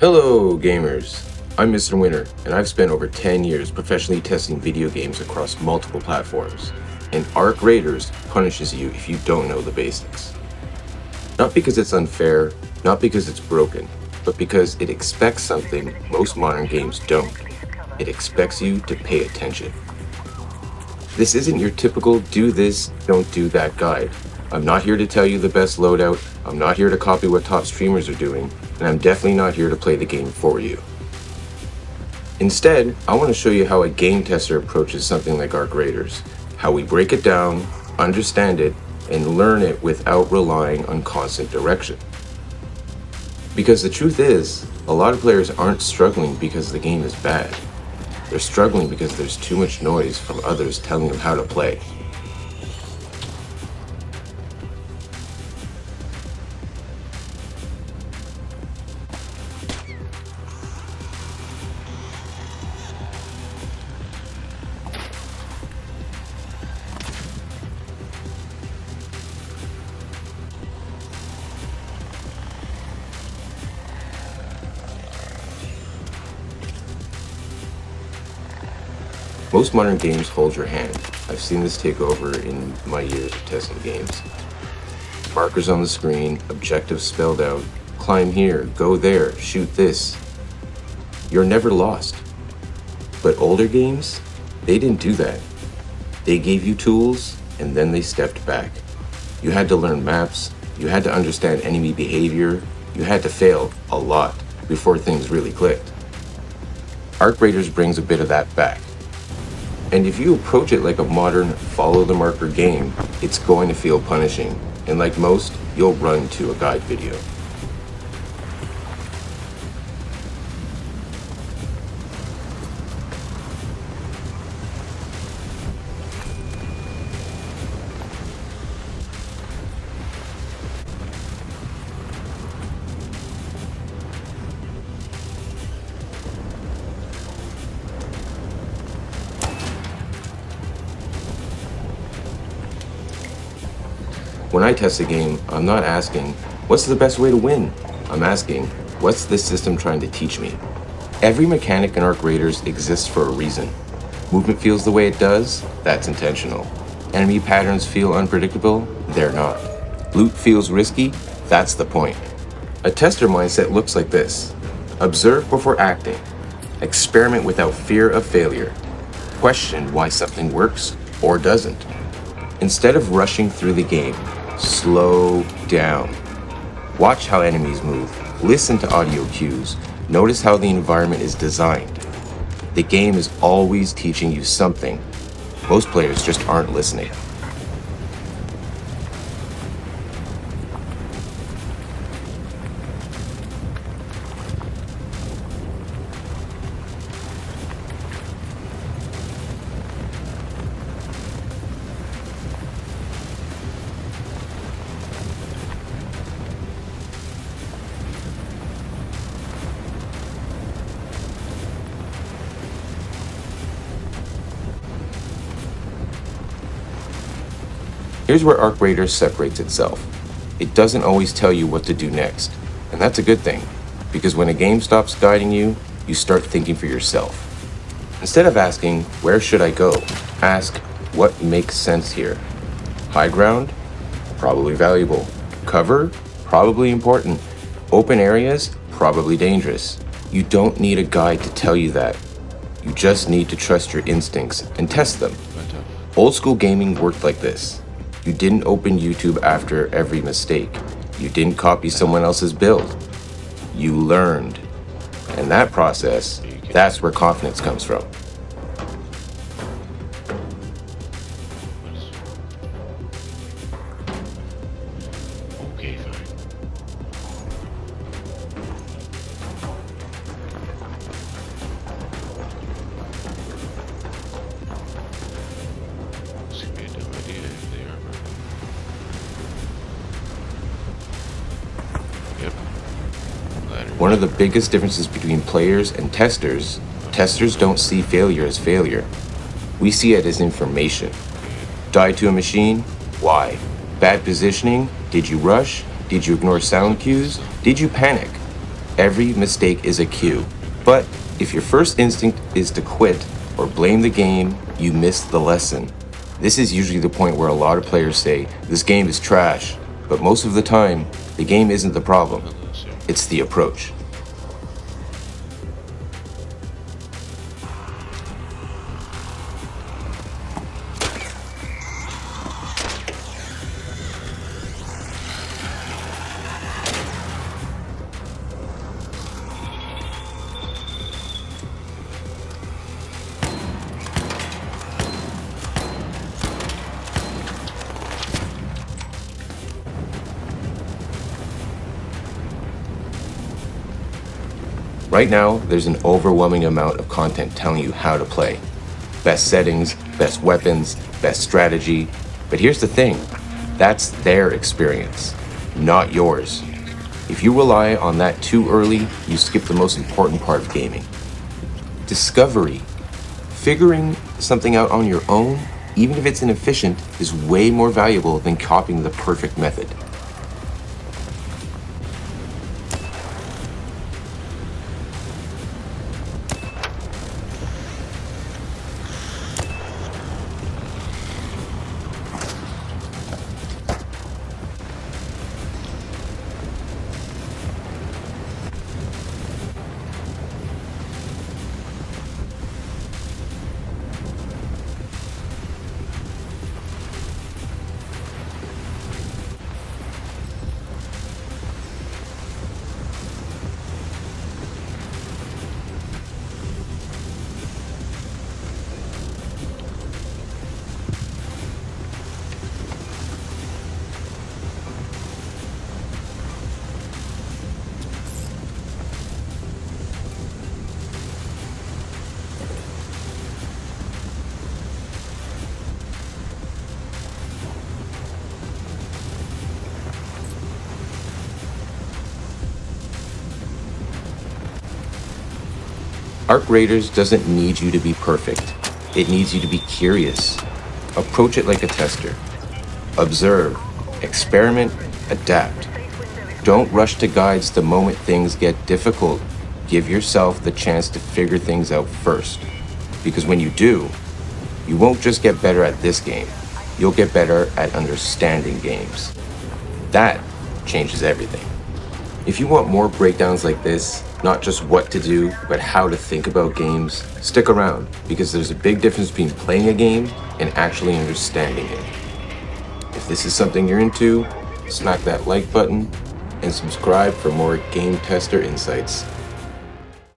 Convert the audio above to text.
Hello gamers, I'm Mr. Winner, and I've spent over 10 years professionally testing video games across multiple platforms, and Arc Raiders punishes you if you don't know the basics. Not because it's unfair, not because it's broken, but because it expects something most modern games don't. It expects you to pay attention. This isn't your typical do this, don't do that guide. I'm not here to tell you the best loadout, I'm not here to copy what top streamers are doing, and I'm definitely not here to play the game for you. Instead, I want to show you how a game tester approaches something like Arc Raiders, how we break it down, understand it, and learn it without relying on constant direction. Because the truth is, a lot of players aren't struggling because the game is bad. They're struggling because there's too much noise from others telling them how to play. Most modern games hold your hand. I've seen this take over in my years of testing games. Markers on the screen, objectives spelled out, climb here, go there, shoot this. You're never lost. But older games, they didn't do that. They gave you tools, and then they stepped back. You had to learn maps, you had to understand enemy behavior, you had to fail a lot before things really clicked. Arc Raiders brings a bit of that back. And if you approach it like a modern follow the marker game, it's going to feel punishing. And like most, you'll run to a guide video. When I test a game, I'm not asking, what's the best way to win? I'm asking, what's this system trying to teach me? Every mechanic in Arc Raiders exists for a reason. Movement feels the way it does, that's intentional. Enemy patterns feel unpredictable, they're not. Loot feels risky, that's the point. A tester mindset looks like this. Observe before acting. Experiment without fear of failure. Question why something works or doesn't. Instead of rushing through the game, slow down. Watch how enemies move, listen to audio cues, notice how the environment is designed. The game is always teaching you something. Most players just aren't listening. Here's where Arc Raiders separates itself. It doesn't always tell you what to do next, and that's a good thing, because when a game stops guiding you, you start thinking for yourself. Instead of asking, where should I go? Ask, what makes sense here? High ground? Probably valuable. Cover? Probably important. Open areas? Probably dangerous. You don't need a guide to tell you that. You just need to trust your instincts and test them. Old school gaming worked like this. You didn't open YouTube after every mistake. You didn't copy someone else's build. You learned. And that process, that's where confidence comes from. Okay, fine. This could be a dumb idea if they are running. Yep. Ladder. One of the biggest differences between players and testers don't see failure as failure. We see it as information. Die to a machine? Why? Bad positioning? Did you rush? Did you ignore sound cues? Did you panic? Every mistake is a cue. But if your first instinct is to quit or blame the game, you missed the lesson. This is usually the point where a lot of players say, this game is trash. But most of the time, the game isn't the problem. It's the approach. Right now, there's an overwhelming amount of content telling you how to play. Best settings, best weapons, best strategy. But here's the thing, that's their experience, not yours. If you rely on that too early, you skip the most important part of gaming. Discovery. Figuring something out on your own, even if it's inefficient, is way more valuable than copying the perfect method. Arcraiders doesn't need you to be perfect. It needs you to be curious. Approach it like a tester. Observe, experiment, adapt. Don't rush to guides the moment things get difficult. Give yourself the chance to figure things out first. Because when you do, you won't just get better at this game. You'll get better at understanding games. That changes everything. If you want more breakdowns like this, not just what to do, but how to think about games, stick around, because there's a big difference between playing a game and actually understanding it. If this is something you're into, smack that like button and subscribe for more game tester insights.